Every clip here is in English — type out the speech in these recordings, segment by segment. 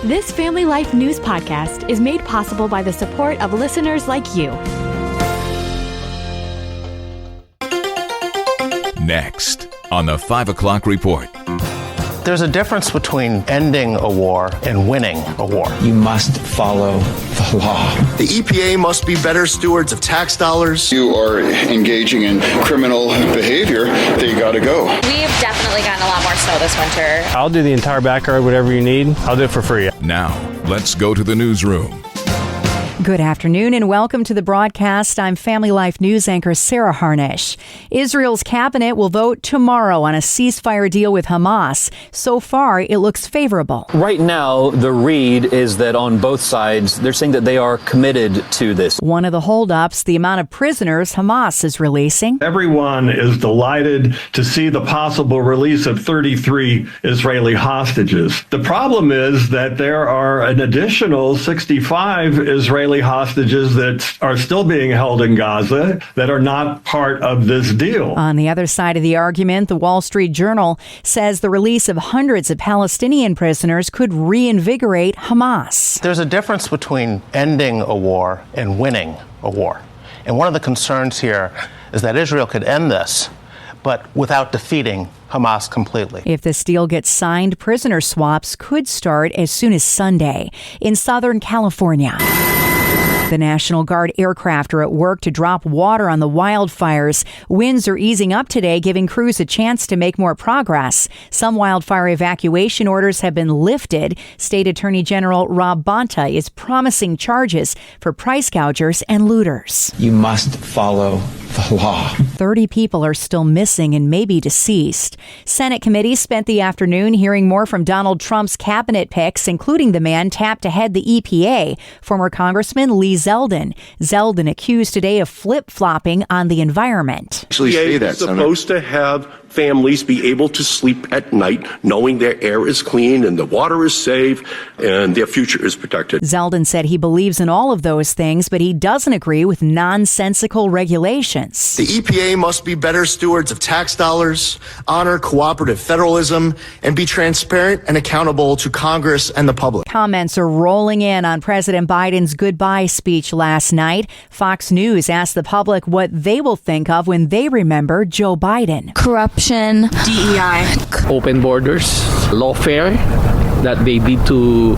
This Family Life News podcast is made possible by the support of listeners like you. Next on the 5 o'clock report. There's a difference between ending a war and winning a war. You must follow the law. The EPA must be better stewards of tax dollars. You are engaging in criminal behavior, they gotta go. We've definitely gotten a lot more snow this winter. I'll do the entire backyard, whatever you need. I'll do it for free. Now, let's go to the newsroom. Good afternoon and welcome to the broadcast. I'm Family Life News anchor Sarah Harnish. Israel's cabinet will vote tomorrow on a ceasefire deal with Hamas. So far, it looks favorable. Right now, the read is that on both sides, they're saying that they are committed to this. One of the holdups, the amount of prisoners Hamas is releasing. Everyone is delighted to see the possible release of 33 Israeli hostages. The problem is that there are an additional 65 Israeli hostages that are still being held in Gaza that are not part of this deal. On the other side of the argument, the Wall Street Journal says the release of hundreds of Palestinian prisoners could reinvigorate Hamas. There's a difference between ending a war and winning a war. And one of the concerns here is that Israel could end this, but without defeating Hamas completely. If this deal gets signed, prisoner swaps could start as soon as Sunday in Southern California. The National Guard aircraft are at work to drop water on the wildfires. Winds are easing up today, giving crews a chance to make more progress. Some wildfire evacuation orders have been lifted. State Attorney General Rob Bonta is promising charges for price gougers and looters. You must follow the law. 30 people are still missing and may be deceased. Senate committees spent the afternoon hearing more from Donald Trump's cabinet picks, including the man tapped to head the EPA, former Congressman Lee Zeldin. Zeldin accused today of flip-flopping on the environment. EPA is supposed to have families be able to sleep at night knowing their air is clean and the water is safe and their future is protected. Zeldin said he believes in all of those things, but he doesn't agree with nonsensical regulations. The EPA must be better stewards of tax dollars, honor cooperative federalism, and be transparent and accountable to Congress and the public. Comments are rolling in on President Biden's goodbye speech last night. Fox News asked the public what they will think of when they remember Joe Biden. Corruption, DEI, open borders, lawfare that they did to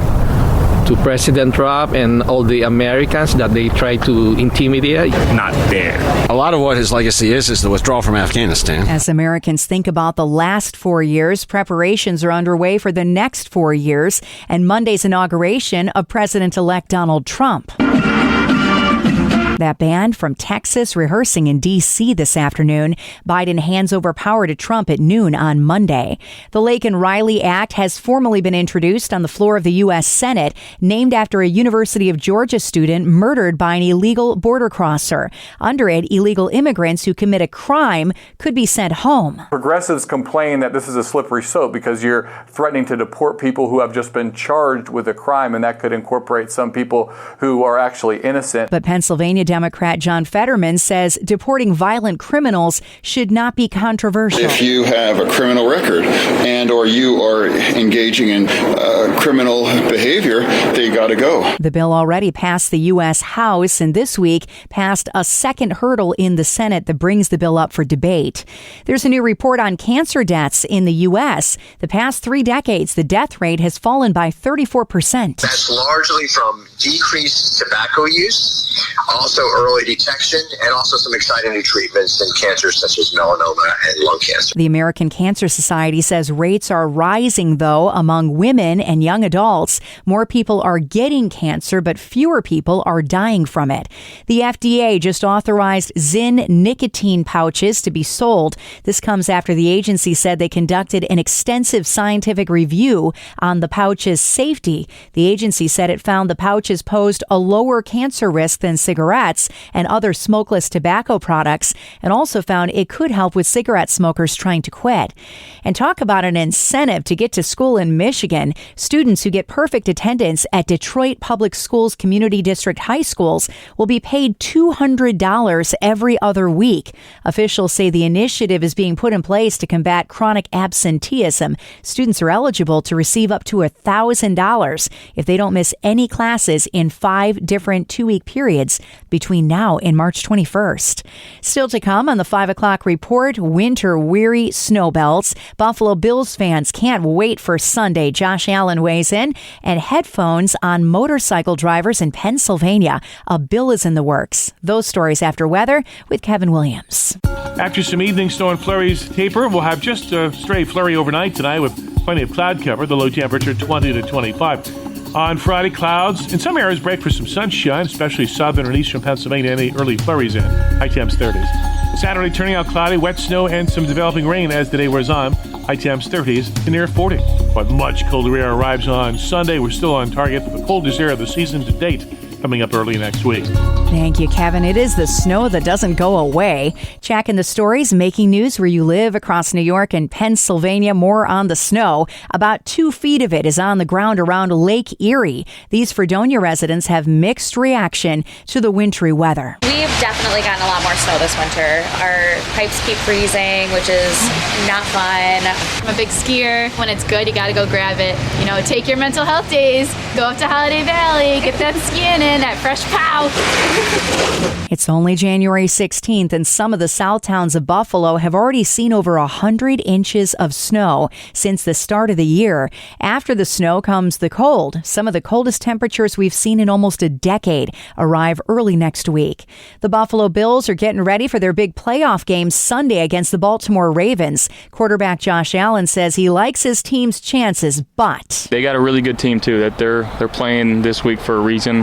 President Trump and all the Americans that they try to intimidate. Not there. A lot of what his legacy is the withdrawal from Afghanistan. As Americans think about the last 4 years, preparations are underway for the next 4 years and Monday's inauguration of President-elect Donald Trump. That band from Texas rehearsing in D.C. this afternoon. Biden hands over power to Trump at noon on Monday. The Lake and Riley Act has formally been introduced on the floor of the U.S. Senate, named after a University of Georgia student murdered by an illegal border crosser. Under it, illegal immigrants who commit a crime could be sent home. Progressives complain that this is a slippery slope because you're threatening to deport people who have just been charged with a crime, and that could incorporate some people who are actually innocent. But Pennsylvania Democrat John Fetterman says deporting violent criminals should not be controversial. If you have a criminal record and or you are engaging in criminal behavior, they gotta go. The bill already passed the U.S. House and this week passed a second hurdle in the Senate that brings the bill up for debate. There's a new report on cancer deaths in the U.S. The past 3 decades, the death rate has fallen by 34%. That's largely from decreased tobacco use, also early detection, and also some exciting new treatments in cancers such as melanoma and lung cancer. The American Cancer Society says rates are rising, though, among women and young adults. More people are getting cancer, but fewer people are dying from it. The FDA just authorized Zyn nicotine pouches to be sold. This comes after the agency said they conducted an extensive scientific review on the pouches' safety. The agency said it found the pouches posed a lower cancer risk than cigarettes. cigarettes and other smokeless tobacco products, and also found it could help with cigarette smokers trying to quit. And talk about an incentive to get to school in Michigan. Students who get perfect attendance at Detroit Public Schools Community District high schools will be paid $200 every other week. Officials say the initiative is being put in place to combat chronic absenteeism. Students are eligible to receive up to $1,000 if they don't miss any classes in 5 different 2-week periods between now and March 21st. Still to come on the 5 o'clock report, winter-weary snowbelts. Buffalo Bills fans can't wait for Sunday. Josh Allen weighs in. And headphones on motorcycle drivers in Pennsylvania. A bill is in the works. Those stories after weather with Kevin Williams. After some evening snow and flurries taper, we'll have just a stray flurry overnight tonight with plenty of cloud cover. The low temperature 20 to 25. On Friday, clouds. In some areas, break for some sunshine, especially southern and eastern Pennsylvania. Any early flurries in. High temps 30s. Saturday, turning out cloudy, wet snow, and some developing rain as the day wears on. High temps 30s to near 40. But much colder air arrives on Sunday. We're still on target for the coldest air of the season to date, coming up early next week. Thank you, Kevin. It is the snow that doesn't go away. Checking the stories, making news where you live across New York and Pennsylvania. More on the snow. About 2 feet of it is on the ground around Lake Erie. These Fredonia residents have mixed reaction to the wintry weather. We've definitely gotten a lot more snow this winter. Our pipes keep freezing, which is not fun. I'm a big skier. When it's good, you got to go grab it. You know, take your mental health days, go up to Holiday Valley, get that skiing in, that fresh pow. It's only January 16th, and some of the south towns of Buffalo have already seen over 100 inches of snow since the start of the year. After the snow comes the cold. Some of the coldest temperatures we've seen in almost a decade arrive early next week. The Buffalo Bills are getting ready for their big playoff game Sunday against the Baltimore Ravens. Quarterback Josh Allen says he likes his team's chances, but they got a really good team too. That they're playing this week for a reason.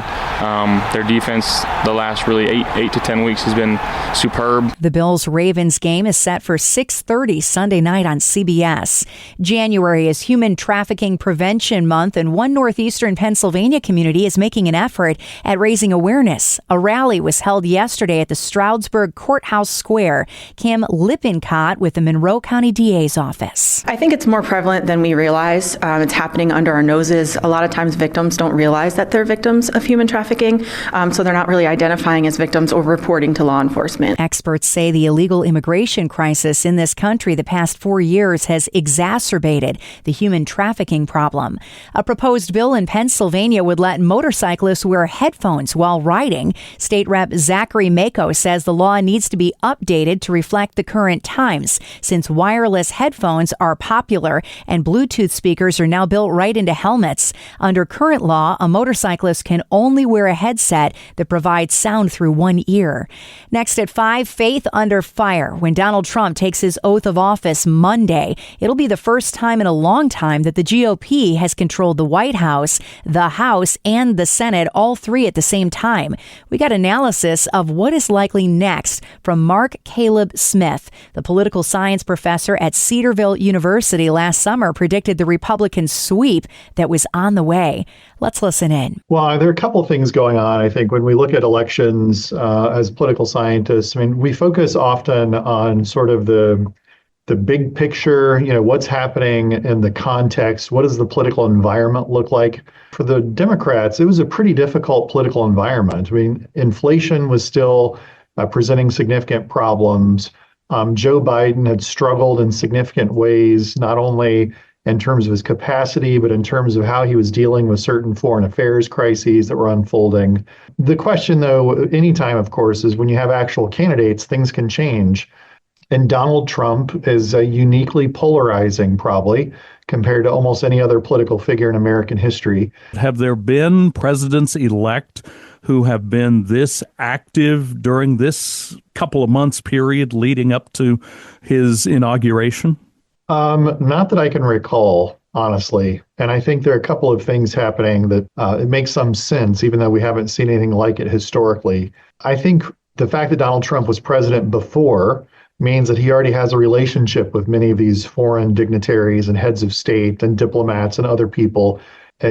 Their defense the last really 8 to 10 weeks has been superb. The Bills-Ravens game is set for 6:30 Sunday night on CBS. January is Human Trafficking Prevention Month, and one northeastern Pennsylvania community is making an effort at raising awareness. A rally was held yesterday at the Stroudsburg Courthouse Square. Kim Lippincott with the Monroe County DA's office. I think it's more prevalent than we realize. It's happening under our noses. A lot of times victims don't realize that they're victims of human trafficking, so they're not really identifying as victims or reporting to law enforcement. Experts say the illegal immigration crisis in this country the past 4 years has exacerbated the human trafficking problem. A proposed bill in Pennsylvania would let motorcyclists wear headphones while riding. State Rep Zachary Mako says the law needs to be updated to reflect the current times, since wireless headphones are popular and Bluetooth speakers are now built right into helmets. Under current law, a motorcyclist can only wear a headset that provides sound through one ear. Next at 5, faith under fire. When Donald Trump takes his oath of office Monday, it'll be the first time in a long time that the GOP has controlled the White House, the House, and the Senate, all three at the same time. We got analysis of what is likely next from Mark Caleb Smith. The political science professor at Cedarville University last summer predicted the Republican sweep that was on the way. Let's listen in. Well, there are a couple of things going on. I think when we look at elections as political scientists, I mean, we focus often on sort of the big picture, what's happening in the context. What does the political environment look like? For the Democrats, it was a pretty difficult political environment. I mean, inflation was still presenting significant problems. Joe Biden had struggled in significant ways, not only in terms of his capacity, but in terms of how he was dealing with certain foreign affairs crises that were unfolding. The question, though, anytime, of course, is when you have actual candidates, things can change. And Donald Trump is uniquely polarizing, probably, compared to almost any other political figure in American history. Have there been presidents-elect who have been this active during this couple of months period leading up to his inauguration? Not that I can recall, honestly. And I think there are a couple of things happening that it makes some sense, even though we haven't seen anything like it historically. I think the fact that Donald Trump was president before means that he already has a relationship with many of these foreign dignitaries and heads of state and diplomats and other people.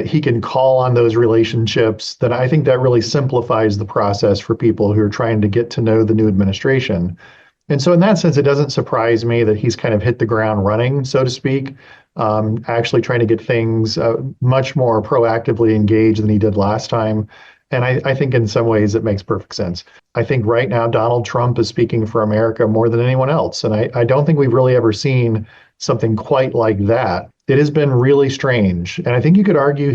he can call on those relationships, then I think that really simplifies the process for people who are trying to get to know the new administration. And so in that sense, it doesn't surprise me that he's kind of hit the ground running, so to speak, actually trying to get things much more proactively engaged than he did last time. And I think in some ways it makes perfect sense. I think right now Donald Trump is speaking for America more than anyone else. And I don't think we've really ever seen something quite like that. It has been really strange. And I think you could argue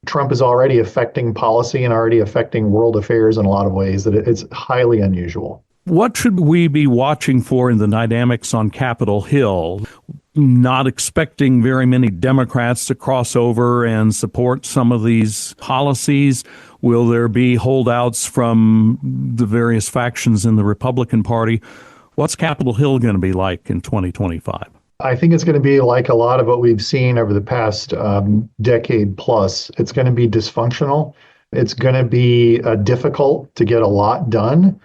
Trump is already affecting policy and already affecting world affairs in a lot of ways, that it's highly unusual. What should we be watching for in the dynamics on Capitol Hill? Not expecting very many Democrats to cross over and support some of these policies. Will there be holdouts from the various factions in the Republican Party? What's Capitol Hill going to be like in 2025? I think it's going to be like a lot of what we've seen over the past decade plus. It's going to be dysfunctional. It's going to be difficult to get a lot done.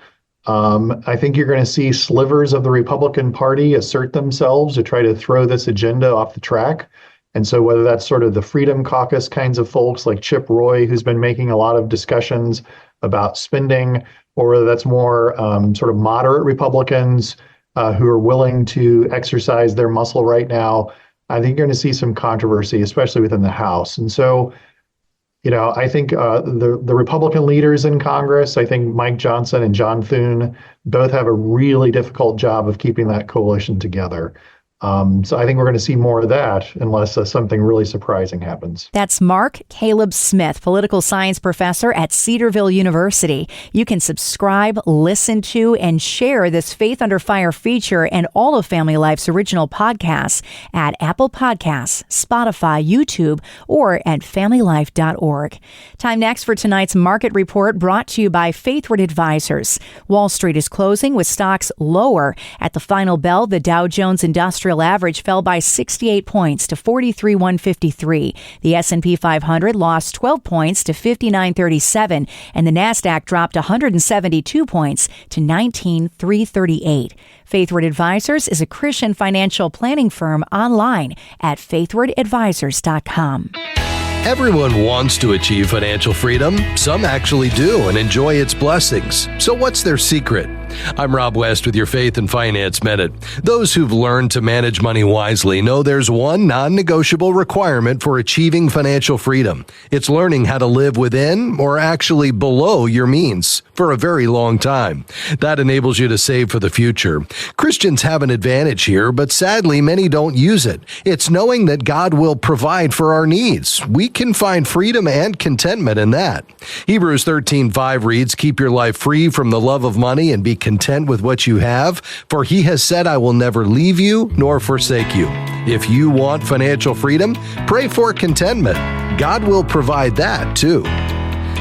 I think you're going to see slivers of the Republican Party assert themselves to try to throw this agenda off the track. And so whether that's sort of the Freedom Caucus kinds of folks like Chip Roy, who's been making a lot of discussions about spending, or whether that's more sort of moderate Republicans who are willing to exercise their muscle right now, I think you're going to see some controversy, especially within the House. And so, I think the Republican leaders in Congress, I think Mike Johnson and John Thune both have a really difficult job of keeping that coalition together. So I think we're going to see more of that unless something really surprising happens. That's Mark Caleb Smith, political science professor at Cedarville University. You can subscribe, listen to, and share this Faith Under Fire feature and all of Family Life's original podcasts at Apple Podcasts, Spotify, YouTube, or at familylife.org. Time next for tonight's market report brought to you by Faithward Advisors. Wall Street is closing with stocks lower. At the final bell, the Dow Jones Industrial Average fell by 68 points to 43,153. The S&P 500 lost 12 points to 59,37, and the Nasdaq dropped 172 points to 19,338. Faithward Advisors is a Christian financial planning firm online at faithwardadvisors.com. Everyone wants to achieve financial freedom. Some actually do and enjoy its blessings. So what's their secret? I'm Rob West with your Faith and Finance Minute. Those who've learned to manage money wisely know there's one non-negotiable requirement for achieving financial freedom. It's learning how to live within or actually below your means for a very long time. That enables you to save for the future. Christians have an advantage here, but sadly, many don't use it. It's knowing that God will provide for our needs. We can find freedom and contentment in that. Hebrews 13:5 reads, "Keep your life free from the love of money and be content with what you have, for he has said, I will never leave you nor forsake you." If you want financial freedom, pray for contentment. God will provide that too.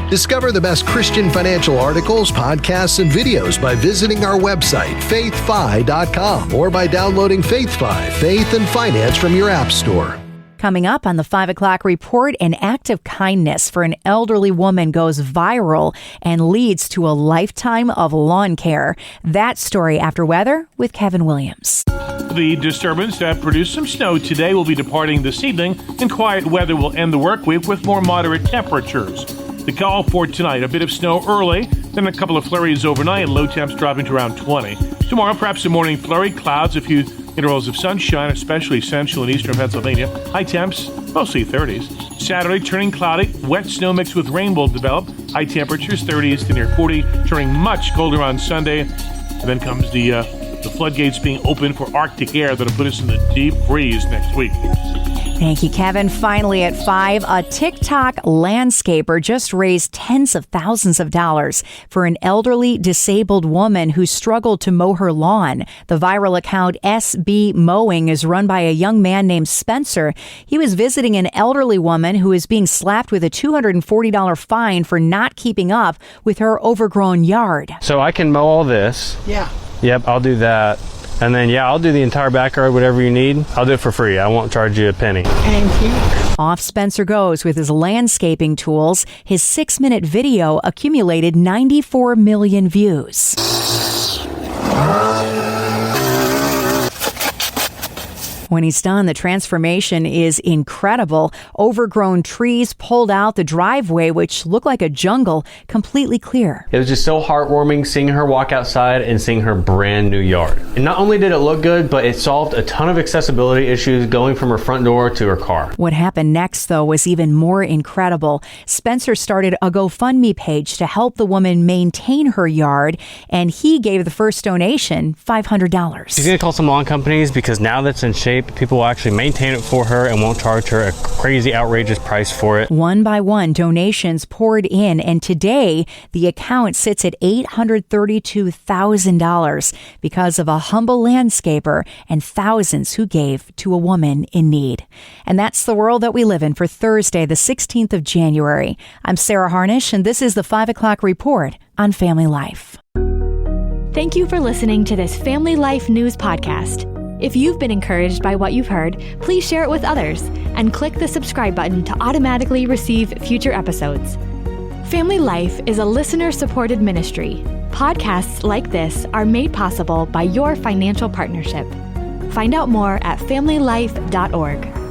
Discover the best Christian financial articles, podcasts, and videos by visiting our website, faithfi.com, or by downloading FaithFi, Faith and Finance from your app store. Coming up on the 5 o'clock report, an act of kindness for an elderly woman goes viral and leads to a lifetime of lawn care. That story after weather with Kevin Williams. The disturbance that produced some snow today will be departing this evening, and quiet weather will end the work week with more moderate temperatures. The call for tonight, a bit of snow early, then a couple of flurries overnight, low temps dropping to around 20. Tomorrow, perhaps a morning flurry, clouds, a few intervals of sunshine, especially central and eastern Pennsylvania. High temps, mostly 30s. Saturday, turning cloudy, wet snow mixed with rain will develop. High temperatures, 30s to near 40, turning much colder on Sunday. And then comes the floodgates being open for Arctic air that'll put us in the deep freeze next week. Thank you, Kevin. Finally at 5, a TikTok landscaper just raised tens of thousands of dollars for an elderly disabled woman who struggled to mow her lawn. The viral account SB Mowing is run by a young man named Spencer. He was visiting an elderly woman who is being slapped with a $240 fine for not keeping up with her overgrown yard. So I can mow all this. Yeah. Yep, I'll do that. And then, I'll do the entire backyard, whatever you need. I'll do it for free. I won't charge you a penny. Thank you. Off Spencer goes with his landscaping tools. His 6-minute video accumulated 94 million views. When he's done, the transformation is incredible. Overgrown trees pulled out, the driveway, which looked like a jungle, completely clear. It was just so heartwarming seeing her walk outside and seeing her brand new yard. And not only did it look good, but it solved a ton of accessibility issues going from her front door to her car. What happened next, though, was even more incredible. Spencer started a GoFundMe page to help the woman maintain her yard, and he gave the first donation $500. She's going to call some lawn companies because now that's in shape, people will actually maintain it for her and won't charge her a crazy, outrageous price for it. One by one, donations poured in, and today the account sits at $832,000 because of a humble landscaper and thousands who gave to a woman in need. And that's the world that we live in for Thursday, the 16th of January. I'm Sarah Harnish, and this is the 5 o'clock report on Family Life. Thank you for listening to this Family Life News podcast. If you've been encouraged by what you've heard, please share it with others and click the subscribe button to automatically receive future episodes. Family Life is a listener-supported ministry. Podcasts like this are made possible by your financial partnership. Find out more at familylife.org.